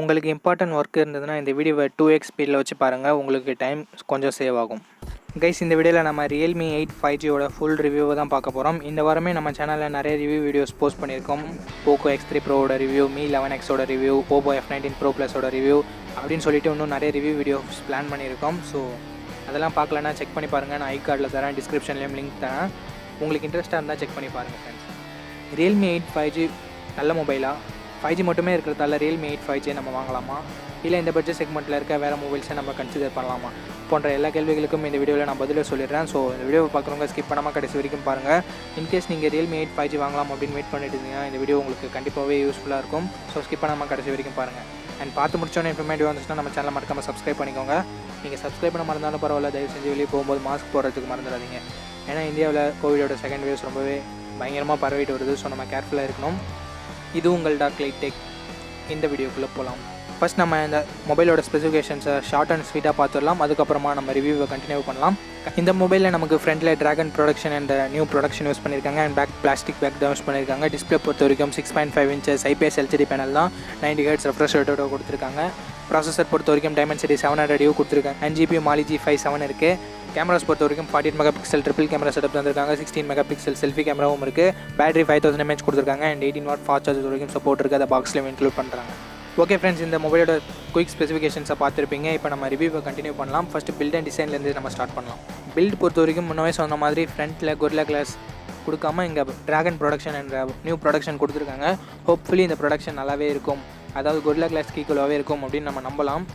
உங்களுக்கு important work இருந்ததுன்னா இந்த வீடியோவை 2x ஸ்பீடில் வச்சு பாருங்கள், உங்களுக்கு டைம் கொஞ்சம் சேவ் ஆகும். கைஸ், இந்த வீடியோவில் நம்ம ரியல்மி 8 5Gயோட ஃபுல் ரிவ்யூவை தான் பார்க்க போகிறோம். இந்த வாரமே நம்ம சேனலில் நிறைய ரிவ்யூ வீடியோஸ் போஸ்ட் பண்ணியிருக்கோம். போக்கோ X3 ப்ரோவோட ரிவ்யூ, மீ 11Xோட ரிவ்யூ, ஓப்போ F19 ப்ரோ ப்ளஸோட ரிவ்யூ அப்படின்னு சொல்லிட்டு இன்னும் நிறைய ரிவ்யூ வீடியோஸ் பிளான் பண்ணியிருக்கோம். ஸோ அதெல்லாம் பார்க்கலன்னா செக் பண்ணி பாருங்கள். நான் ஐ கார்டில் தரேன், டிஸ்கிரிப்ஷன்லேயும் லிங்க் தரேன். உங்களுக்கு இன்ட்ரெஸ்ட்டாக இருந்தால் செக் பண்ணி பாருங்கள் ஃப்ரெண்ட்ஸ். ரியல்மி 8 5G நல்ல மொபைலா? 5G மட்டுமே இருக்கிறதால ரியல்மி 8 5G நம்ம வாங்கலாமா, இல்லை இந்த பட்ஜெட் செக்மெண்ட்டில் இருக்க வேறு மொபைல்ஸை நம்ம கன்சிடர் பண்ணலாமா போன்ற எல்லா கேள்விகளுக்கும் இந்த வீடியோவில் நான் பதிலாக சொல்லிடுறேன். ஸோ இந்த வீடியோவை பார்க்குறவங்க ஸ்கிப் பண்ணாமல் கடைசி வரைக்கும் பாருங்கள். இன்கேஸ் நீங்கள் ரியல்மி 8 5G வாங்கலாம் அப்படின்னு வெயிட் பண்ணிட்டு இருந்தீங்கன்னா இந்த வீடியோ உங்களுக்கு கண்டிப்பாகவே யூஸ்ஃபுல்லாக இருக்கும். ஸோ ஸ்கிப் பண்ணாமல் கடைசி வரைக்கும் பாருங்கள். அண்ட் பார்த்து முடிச்சோன்னே இன்ஃபர்மேட்டிவ் வந்துச்சுன்னா நம்ம சேனலை மறக்காமல் சப்ஸ்கிரைப் பண்ணிக்கோங்க. நீங்கள் சப்ஸ்கிரைப் பண்ண மறந்தாலும் பரவாயில்ல, தயவு செஞ்சு வெளியே போகும்போது மாஸ்க் போடுறதுக்கு மறந்துடாதீங்க. ஏன்னா இந்தியாவில் கோவிடோட செகண்ட் வேவ்ஸ் ரொம்பவே பயங்கரமாக பரவிட்டு வருது. ஸோ நம்ம கேர்ஃபுல்லாக இருக்கணும். இது உங்கள் டார்க்லைட் டெக். இந்த வீடியோக்குள்ளே போகலாம். ஃபஸ்ட் நம்ம இந்த மொபைலோட ஸ்பெசிஃபிகேஷன்ஸை ஷார்ட் அண்ட் ஸ்வீட்டாக பார்த்துடலாம். அதுக்கப்புறமா நம்ம ரிவ்யூவை கண்டினியூ பண்ணலாம். இந்த மொபைலில் நமக்கு ஃப்ரண்ட்டில் dragon production and new production use பண்ணியிருக்காங்க. அண்ட் பேக் பிளாஸ்டிக் பேக் தான் யூஸ் பண்ணியிருக்காங்க. டிஸ்பிளே பொறுத்த வரைக்கும் 6.5 inches IPS LCD பேனல் தான். 90 Hz ரெஃப்ரெஷ் ரேட்டோட கொடுத்துருக்காங்க. ப்ராசஸர் பொறுத்த வரைக்கும் Dimensity 700U கொடுத்துருக்காங்க. அண்ட் GPU Mali G57 இருக்குது. கேமராஸ் பொறுத்த வரைக்கும் 48 மெகாபிக்சல் ட்ரிபிள் கேமரா செட்டப் தந்திருக்காங்க. 16 மெகாபிக்சல் செல்ஃபி கேமராவும் இருக்குது. பேட்டரி 5000 mAh கொடுத்துருக்காங்க. அண்ட் 18 watt ஃபாஸ்ட் சார்ஜ் வரைக்கும் சப்போர்ட் இருக்குது. அதை பாக்ஸ்லேயும் இன்க்ளூட் பண்ணுறாங்க. ஓகே ஃப்ரெண்ட்ஸ், இந்த மொபைலோட குயிக் ஸ்பெசிஃபிகேஷன்ஸை பார்த்துருப்பீங்க. இப்போ நம்ம ரிவ்யூவை கண்டினியூ பண்ணலாம். ஃபஸ்ட்டு பில்ட் அண்ட் டிசைன்லேருந்து நம்ம ஸ்டார்ட் பண்ணலாம். பில்ட் பொறுத்த வரைக்கும் முன்னவே சொன்ன மாதிரி ஃப்ரண்ட்டில் கொரில்லா கிளாஸ் கொடுக்காம இங்கே ட்ராகன் ப்ரொடக்ஷன் என்ற நியூ ப்ரொடக்ஷன் கொடுத்துருக்காங்க. ஹோப்ஃபுல்லி இந்த ப்ரொடக்ஷன் நல்லாவே இருக்கும், அதாவது கொரில்லா கிளாஸ் ஈக்குவலாகவே இருக்கும் அப்படின்னு நம்ம நம்பலாம்.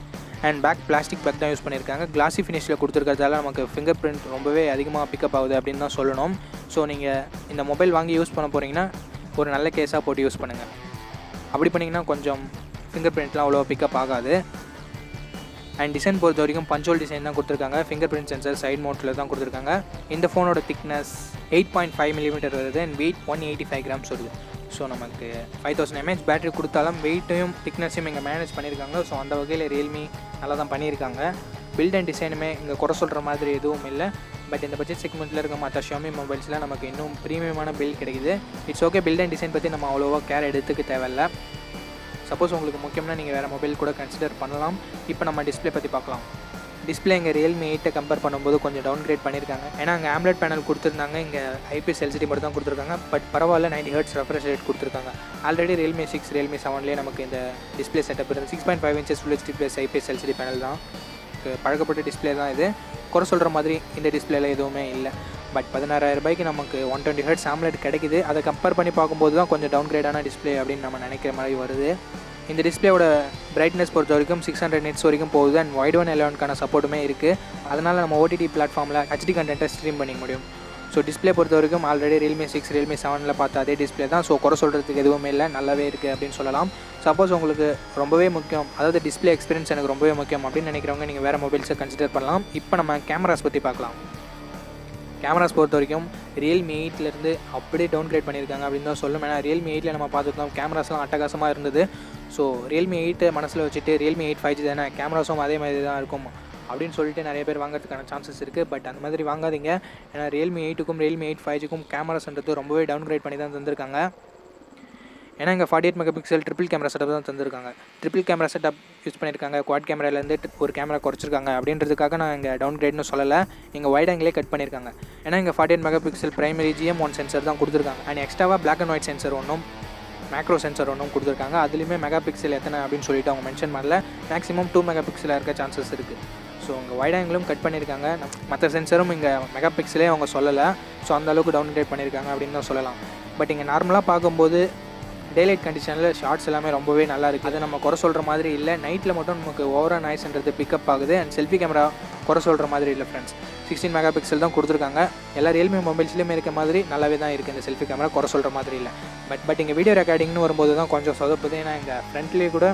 அண்ட் பேக் பிளாஸ்டிக் பேக் தான் யூஸ் பண்ணியிருக்காங்க. கிளாசி ஃபினிஷில் கொடுத்துருக்கிறதால நமக்கு ஃபிங்கர் பிரிண்ட் ரொம்பவே அதிகமாக பிக்கப் ஆகுது அப்படின்னு தான் சொல்லணும். ஸோ நீங்கள் இந்த மொபைல் வாங்கி யூஸ் பண்ண போகிறீங்கன்னா ஒரு நல்ல கேஸாக போட்டு யூஸ் பண்ணுங்கள். அப்படி பண்ணிங்கன்னா கொஞ்சம் ஃபிங்கர் பிரிண்ட்லாம் அவ்வளோ பிக்கப் ஆகாது. அண்ட் டிசைன் பொறுத்த வரைக்கும் பஞ்சோல் டிசைன் தான் கொடுத்துருக்காங்க. ஃபிங்கர் பிரிண்ட் சென்சர் சைட் மவுண்ட்டில் தான் கொடுத்துருக்காங்க. இந்த ஃபோனோட திக்னஸ் 8.5 mm வருது. அண்ட் வெயிட் 185 grams வருது. ஸோ நமக்கு 5000 mAh பேட்டரி கொடுத்தாலும் வெயிட்டையும் திக்னஸையும் இங்கே மேனேஜ் பண்ணியிருக்காங்க. ஸோ அந்த வகையில் ரியல்மி நல்லா தான் பண்ணியிருக்காங்க. பில்ட் அண்ட் டிசைனுமே இங்கே குறை சொல்கிற மாதிரி எதுவும் இல்லை. பட் இந்த பட்ஜெட் செக்மெண்ட்டில் இருக்க மற்ற ஷியோமி மொபைல்ஸில் நமக்கு இன்னும் ப்ரீமியமான பில்ட் கிடைக்குது. It's okay, build and design பற்றி நம்ம அவ்வளோவா கேர் எடுத்துக்க தேவையில்லை. சப்போஸ் உங்களுக்கு முக்கியம்னா நீங்கள் வேறு மொபைல் கூட கன்சிடர் பண்ணலாம். இப்போ நம்ம டிஸ்பிளே பற்றி பார்க்கலாம். டிஸ்பிளே இங்கே ரியல்மி 8 கம்பேர் பண்ணும்போது கொஞ்சம் டவுன் கிரேட் பண்ணியிருக்காங்க. ஏன்னா அங்கே AMOLED பேனல் கொடுத்துருந்தாங்க, இங்கே IPS LCD மட்டும் தான் கொடுத்துருக்காங்க. பட் பரவாயில்ல, 90 Hz ரெஃப்ரெஷ் ரேட் கொடுத்துருக்காங்க. ஆல்ரெடி ரியல்மி 6 ரியல்மி 7லேயே நமக்கு இந்த டிஸ்பிளே செட்டப் இருக்குது. 6.5 inches Full HD + IPS LCD panel தான். பழக்கப்பட்ட டிஸ்பிளே தான் இது. குறை சொல்கிற மாதிரி இந்த டிஸ்பிளேல எதுவுமே இல்லை. பட் 16000 ரூபாய்க்கு நமக்கு 120 Hz AMOLED கிடைக்குது. அதை கம்பேர் பண்ணி பார்க்கும்போது தான் கொஞ்சம் டவுன் கிரேடான டிஸ்பிளே அப்படின்னு நம்ம நினைக்கிற மாதிரி வருது. இந்த டிஸ்பிளேயோட பிரைட்னஸ் பொறுத்த வரைக்கும் 600 nits வரைக்கும் போகுது. அண்ட் வைட் 111க்கான சப்போர்ட்டுமே இருக்குது. அதனால் நம்ம OTT பிளாட்ஃபார்மில் HD கண்டென்ட்டை ஸ்ட்ரீம் பண்ணிக்க முடியும். ஸோ டிஸ்பிளே பொறுத்த வரைக்கும் ஆல்ரெடி ரியல்மி 6 ரியல்மி 7ல் பார்த்த அதே டிஸ்பிளே தான். ஸோ குறை சொல்கிறதுக்கு எதுவுமே இல்லை, நல்லாவே இருக்குது அப்படின்னு சொல்லலாம். சப்போஸ் உங்களுக்கு ரொம்பவே முக்கியம், அதாவது டிஸ்பிளே எக்ஸ்பீரியன்ஸ் எனக்கு ரொம்பவே முக்கியம் அப்படின்னு நினைக்கிறவங்க நீங்கள் வேறு மொபைல்ஸை கன்சிடர் பண்ணலாம். இப்போ நம்ம கேமராஸ் பற்றி பார்க்கலாம். கேமராஸ் பொறுத்த வரைக்கும் ரியல்மி 8லேருந்து அப்படியே டவுன் கிரேட் பண்ணியிருக்காங்க அப்படின்னு தான் சொல்லணும். ஏன்னா ரியல்மி 8ல் நம்ம பார்த்துருந்தோம், கேமராஸ்லாம் அட்டகாசமாக இருந்தது. ஸோ ரியல்மி 8 மனசில் வச்சுட்டு ரியல்மி 8 5G தானே, கேமராஸும் அதே மாதிரி தான் இருக்கும் அப்படின்னு சொல்லிட்டு நிறைய பேர் வாங்குறதுக்கான சான்சஸ் இருக்குது. பட் அந்த மாதிரி வாங்காதீங்க. ஏன்னா ரியல்மி 8க்கும் ரியல்மி 8 5Gக்கும் கேமராஸ்ன்றது ரொம்பவே டவுன் கிரேட் பண்ணி தான் தந்திருக்காங்க. ஏன்னா இங்கே 48 மெகாபிக்சல் ட்ரிபிள் கேமரா செட்டப் தான் தந்திருக்காங்க. ட்ரிபிள் கேமரா செட்டப் யூஸ் பண்ணியிருக்காங்க. குவாட் கேமராலேருந்து ஒரு கேமரா குறைச்சிருக்காங்க. அப்படின்றதுக்காக நான் இங்கே டவுன் கிரேட்னு சொல்லலை, இங்கே வைட் ஆங்கிலே கட் பண்ணியிருக்காங்க. ஏன்னா இங்கே 48 மெகாபிக்சல் பிரைமரி GM1 சென்சர் தான் கொடுத்துருக்காங்க. அண்ட் எக்ஸ்ட்ராவாக பிளாக் அண்ட் ஒயிட் சென்சர் ஒன்றும் மேக்ரோ சென்சர் ஒன்றும் கொடுத்துருக்காங்க. அதுலேயுமே மெகாபிக்சல் எத்தனை அப்படின்னு சொல்லிட்டு அவங்க மென்ஷன் பண்ணல. மேக்ஸிமம் 2 மெகாபிக்சலாக இருக்க சான்சஸ் இருக்குது. ஸோ இங்கே வைட் ஆங்கிலும் கட் பண்ணியிருக்காங்க. மற்ற சென்சரும் இங்கே மெகாபிக்சலே அவங்க சொல்லலை. ஸோ அந்தளவுக்கு டவுன் கிரேட் பண்ணியிருக்காங்க அப்படின்னு தான் சொல்லலாம். பட் இங்கே நார்மலாக பார்க்கும்போது டேலைட் கண்டிஷனில் ஷார்ட்ஸ் எல்லாமே ரொம்பவே நல்லா இருக்குது. அதை நம்ம குறை சொல்கிற மாதிரி இல்லை. நைட்டில் மட்டும் நமக்கு ஓவரால் நாய்ஸ்ன்றது பிக்கப் ஆகுது. அண்ட் செல்ஃபி கேமரா குறை சொல்கிற மாதிரி இல்லை ஃப்ரெண்ட்ஸ். 16 மெகாபிக்சல் தான் கொடுத்துருக்காங்க. எல்லா ரியல்மி மொபைல்ஸ்லேயுமே இருக்க மாதிரி நல்லாவே தான் இருக்குது. இந்த செல்ஃபி கேமரா குறை சொல்கிற மாதிரி இல்லை. பட் இங்கே வீடியோ ரெக்கார்டிங்னு வரும்போது தான் கொஞ்சம் சொதப்புது. ஏன்னா இங்கே ஃப்ரண்ட்லேயே கூட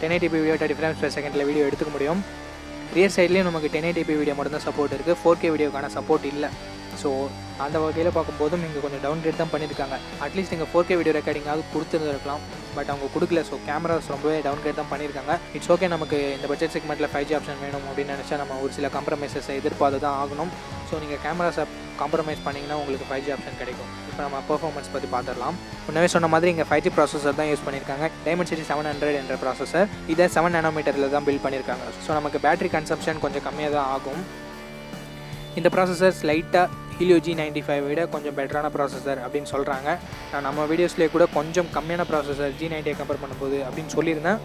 1080p வீடியோ 30 frames/second வீடியோ எடுத்துக்க முடியும். ரியர் சைட்லேயும் நமக்கு 1080p வீடியோ மட்டும் தான் சப்போர்ட் இருக்குது. 4K வீடியோக்கான சப்போர்ட் இல்லை. ஸோ அந்த வகையில் பார்க்கும்போதும் இங்கே கொஞ்சம் டவுன் கிரேட் தான் பண்ணியிருக்காங்க. அட்லீஸ்ட் இங்கே 4K வீடியோ ரெக்கார்டிங்காவது கொடுத்துருந்துருக்கலாம். பட் அவங்க கொடுக்கல. ஸோ கேமராஸ் ரொம்பவே டவுன் கிரேட் தான் பண்ணியிருக்காங்க. இட்ஸ் ஓகே, நமக்கு இந்த பட்ஜெட் செக்மெண்ட்டில் 5G ஆப்ஷன் வேணும் அப்படின்னு நினச்சா நம்ம ஒரு சில காம்ப்ரமைசஸை எதிர்பார்த்து தான் ஆகணும். ஸோ நீங்கள் கேமராஸை காம்ப்ரமைஸ் பண்ணிங்கன்னா உங்களுக்கு 5G ஆப்ஷன் கிடைக்கும். இப்போ நம்ம பெர்ஃபார்மன்ஸ் பற்றி பார்த்துடலாம். முன்னவே சொன்ன மாதிரி இங்கே 5G ப்ராசஸர் தான் யூஸ் பண்ணியிருக்காங்க. Dimensity 700 என்ற ப்ராசஸர். இதை 7 nm தான் பில்ட் பண்ணியிருக்காங்க. ஸோ நமக்கு பேட்டரி கன்சப்ஷன் கொஞ்சம் கம்மியாக தான் ஆகும். இந்த ப்ராசஸர் லைட்டாக ஹீலியோ G95 விட கொஞ்சம் பெட்டரான ப்ராசஸர் அப்படின்னு சொல்கிறாங்க. நான் நம்ம வீடியோஸ்லேயே கூட கொஞ்சம் கம்மியான ப்ராசஸர் G90 கம்பேர் பண்ணும்போது அப்படின்னு சொல்லியிருந்தேன்.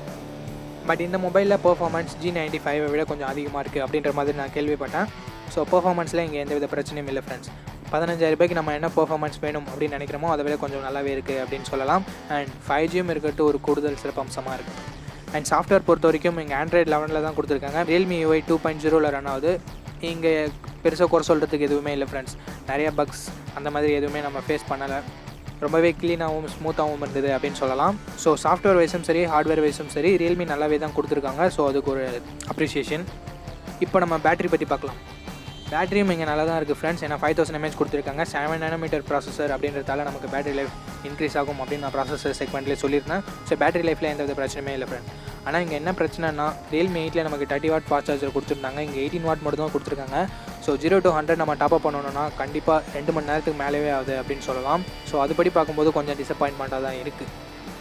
பட் இந்த மொபைலில் பெர்ஃபார்மன்ஸ் G95 விட கொஞ்சம் அதிகமாக இருக்குது அப்படின்ற மாதிரி நான் கேள்விப்பட்டேன். ஸோ பெர்ஃபார்மன்ஸில் இங்கே எந்தவித பிரச்சனையும் இல்லை ஃப்ரெண்ட்ஸ். 15,000 நம்ம என்ன பெர்ஃபார்மன்ஸ் வேணும் அப்படின்னு நினைக்கிறோமோ அதை விட கொஞ்சம் நல்லாவே இருக்குது அப்படின்னு சொல்லலாம். அண்ட் 5Gயும் இருக்கிறது ஒரு கூடுதல் சிறப்பம்சமாக இருக்குது. அண்ட் சாஃப்ட்வேர் பொறுத்த வரைக்கும் இங்கே Android 11 தான் கொடுத்துருக்காங்க. realme UI 2.0 ரன் ஆகுது. இங்கே பெருசாக குறை சொல்கிறதுக்கு எதுவுமே இல்லை ஃப்ரெண்ட்ஸ். நிறைய பக்ஸ் அந்த மாதிரி எதுவுமே நம்ம ஃபேஸ் பண்ணலை. ரொம்பவே க்ளீனாகவும் ஸ்மூத்தாகவும் இருந்தது அப்படின்னு சொல்லலாம். ஸோ சாஃப்ட்வேர் வைஸும் சரி ஹார்ட்வேர் வைஸும் சரி realme நல்லாவே தான் கொடுத்துருக்காங்க. ஸோ அதுக்கு ஒரு அப்ரிஷியேஷன். இப்போ நம்ம பேட்டரி பற்றி பார்க்கலாம். பேட்டரியும் இங்கே நல்லா தான் இருக்குது ஃப்ரெண்ட்ஸ். ஏன்னா 5000 mAh கொடுத்துருக்காங்க. 7 nm ப்ராசஸர் அப்படின்றதால நமக்கு பேட்டரி லைஃப் இன்க்ரீஸ் ஆகும் அப்படின்னு நான் ப்ராசஸர் செக்மெண்ட்லேயே சொல்லியிருந்தேன். ஸோ பேட்டரி லைஃப்பில் எந்த வித பிரச்சனையுமே இல்லை ஃப்ரெண்ட். ஆனால் இங்கே என்ன பிரச்சனைனா realme 8ல் நமக்கு 30 watt ஃபாஸ்ட் சார்ஜர் கொடுத்துருந்தாங்க. இங்கே 18 watt மட்டும் தான் கொடுத்துருக்காங்க. ஸோ 0 to 100 நம்ம டாப் அப் பண்ணணும்னா கண்டிப்பாக 2 மணி நேரத்துக்கு மேலேவே ஆகுது அப்படின்னு சொல்லலாம். ஸோ அதுபடி பார்க்கும்போது கொஞ்சம் டிசப்பாயின்மெண்ட்டாக தான் இருக்குது.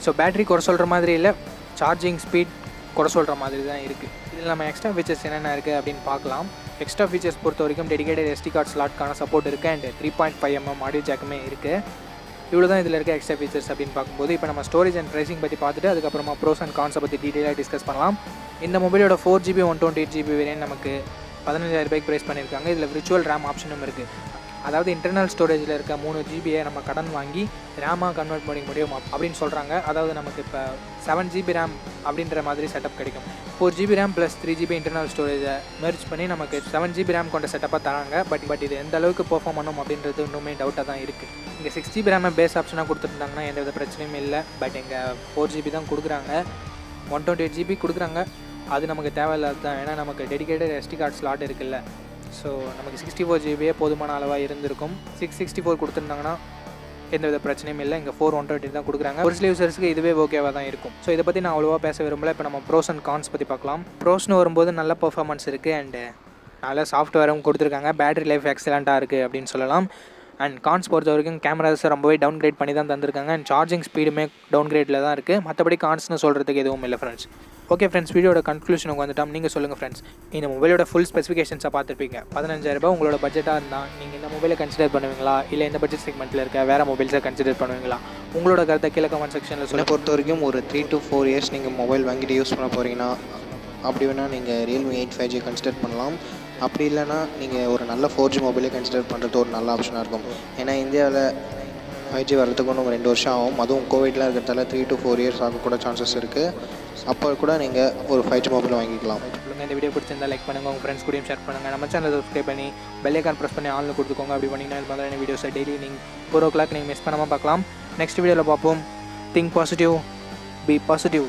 ஸோ பேட்டரி குறை சொல்கிற மாதிரி இல்லை, சார்ஜிங் ஸ்பீட் குறை சொல்கிற மாதிரி தான் இருக்குது. இதில் நம்ம எக்ஸ்ட்ரா ஃபீச்சர்ஸ் என்னென்ன இருக்குது அப்படின்னு பார்க்கலாம். எக்ஸ்ட்ரா ஃபீச்சர்ஸ் பொறுத்த வரைக்கும் டெடிகேட்டட் SD கார்டு ஸ்லாட்கான சப்போர்ட் இருக்குது. அண்ட் 3.5 mm ஆடியோ ஜாக்குமே இருக்குது. இவ்வளோ தான் இதில் இருக்க எக்ஸ்ட்ரா ஃபீச்சர்ஸ் அப்படின்னு பார்க்கும்போது இப்போ நம்ம ஸ்டோரேஜ் அண்ட் ப்ரைசிங் பற்றி பார்த்துட்டு அதுக்கப்புறமா ப்ரோஸ் அண்ட் கான்ஸை பற்றி டீட்டெயிலாக டிஸ்கஸ் பண்ணலாம். இந்த மொபைலோட 4GB 128GB வேரியன்ட் நமக்கு 15,000 ப்ரைஸ் பண்ணியிருக்காங்க. இதில் விர்ச்சுவல் RAM ஆப்ஷனும் இருக்குது. அதாவது இன்டர்னல் ஸ்டோரேஜில் இருக்க 3GB நம்ம கடன் வாங்கி ரேமாக கன்வெர்ட் பண்ணிக்க முடியும் அப்படின்னு சொல்கிறாங்க. அதாவது நமக்கு இப்போ 7GB RAM அப்படின்ற மாதிரி செட்டப் கிடைக்கும். 4GB RAM + 3GB internal ஸ்டோரேஜை merge பண்ணி நமக்கு 7GB RAM கொண்ட செட்டப்பாக தராங்க. பட் இது எந்த அளவுக்கு பெர்ஃபார்ம் பண்ணும் அப்படின்றது இன்னுமே டவுட்டாக தான் இருக்குது. இங்கே 6GB RAM பேஸ் ஆப்ஷனாக கொடுத்துருந்தாங்கன்னா எந்த வித பிரச்சனையும் இல்லை. பட் இங்கே 4GB தான் கொடுக்குறாங்க. 128GB கொடுக்குறாங்க. அது நமக்கு தேவையில்லாது தான். ஏன்னா நமக்கு டெடிகேட்டட் SD கார்டு ஸ்லாட் இருக்குல்ல. ஸோ நமக்கு 64GB போதுமான அளவாக இருந்திருக்கும். 664 கொடுத்துருந்தாங்கன்னா எந்தவித பிரச்சனையும் இல்லை. இங்கே 4 தான் கொடுக்குறாங்க. ஒரு சில யூசர்ஸ்க்கு இதுவே ஓகேவாக தான் இருக்கும். ஸோ இதை பற்றி நான் அவ்வளோவா பேச விரும்பல. இப்போ நம்ம ப்ரோஸ் அண்ட் கான்ஸ் பற்றி பார்க்கலாம். ப்ரோஸ்னு வரும்போது நல்ல பர்ஃபார்மன்ஸ் இருக்குது. அண்டு நல்ல சாஃப்ட்வேரும் கொடுத்துருக்காங்க. பேட்டரி லைஃப் எக்ஸலண்ட்டாக இருக்குது அப்படின்னு சொல்லலாம். அண்ட் கான்ஸ் பொறுத்த வரைக்கும் கேமராஸை ரொம்பவே டவுன் கிரேட் பண்ணி தான் தந்திருக்காங்க. அண்ட் சார்ஜிங் ஸ்பீடுமே டவுன் கிரேட்டில் தான் இருக்குது. மற்றபடி கான்ஸ்னு சொல்கிறதுக்கு எதுவும் இல்லை ஃப்ரெண்ட்ஸ். ஓகே ஃப்ரெண்ட்ஸ், வீடியோட கன்க்ளூஷனுக்கு வந்துட்டோம். நீங்கள் சொல்லுங்கள் ஃப்ரெண்ட்ஸ். இந்த மொபைலோட ஃபுல் ஸ்பெசிஃபிகேஷன்ஸை பார்த்துருப்பீங்க. 15,000 உங்களோட பட்ஜெட்டாக இருந்தால் நீங்கள் இந்த மொபைலை கன்சிடர் பண்ணுவீங்களா, இல்லை இந்த பட்ஜெட் செக்மெண்ட்டில் இருக்க வேறு மொபைல்ஸை கன்சிடர் பண்ணுவீங்களா? உங்களோட கருத்தை கீழே கமெண்ட் செக்ஷனில் சொல்லுங்கள். பொறுத்த வரைக்கும் ஒரு 3 to 4 years நீங்கள் மொபைல் வாங்கிட்டு யூஸ் பண்ண போகிறீங்கன்னா அப்படி வேணால் நீங்கள் realme 8 5G கன்சிடர் பண்ணலாம். அப்படி இல்லைனா நீங்கள் ஒரு நல்ல 4G மொபைலே கன்சிடர் பண்ணுறது ஒரு நல்ல ஆப்ஷனாக இருக்கும். ஏன்னா இந்தியாவில் 5G வரதுக்கு இன்னும் 2 வருஷம் ஆகும். அதுவும் கோவிட்லாம் இருக்கிறதால 3 to 4 years ஆகக்கூட சான்சஸ் இருக்குது. அப்போ கூட நீங்கள் ஒரு 5G மொபைல் வாங்கிக்கலாம். இந்த வீடியோ பிடிச்சிருந்தால் லைக் பண்ணுங்கள், உங்கள் ஃப்ரெண்ட்ஸ் கூடயும் ஷேர் பண்ணுங்கள். நம்ம சேனலை சப்ஸ்கிரைப் பண்ணி பெல் ஐகான் ப்ரெஸ் பண்ணி ஆன்ல கொடுத்துக்கோங்க. அப்படி பண்ணிங்கன்னா இது மாதிரியான வீடியோஸை டெய்லி நீங்கள் 4 o'clock நீங்கள் மிஸ் பண்ணாமல் பார்க்கலாம். நெக்ஸ்ட் வீடியோவில் பார்ப்போம். Think positive, be positive.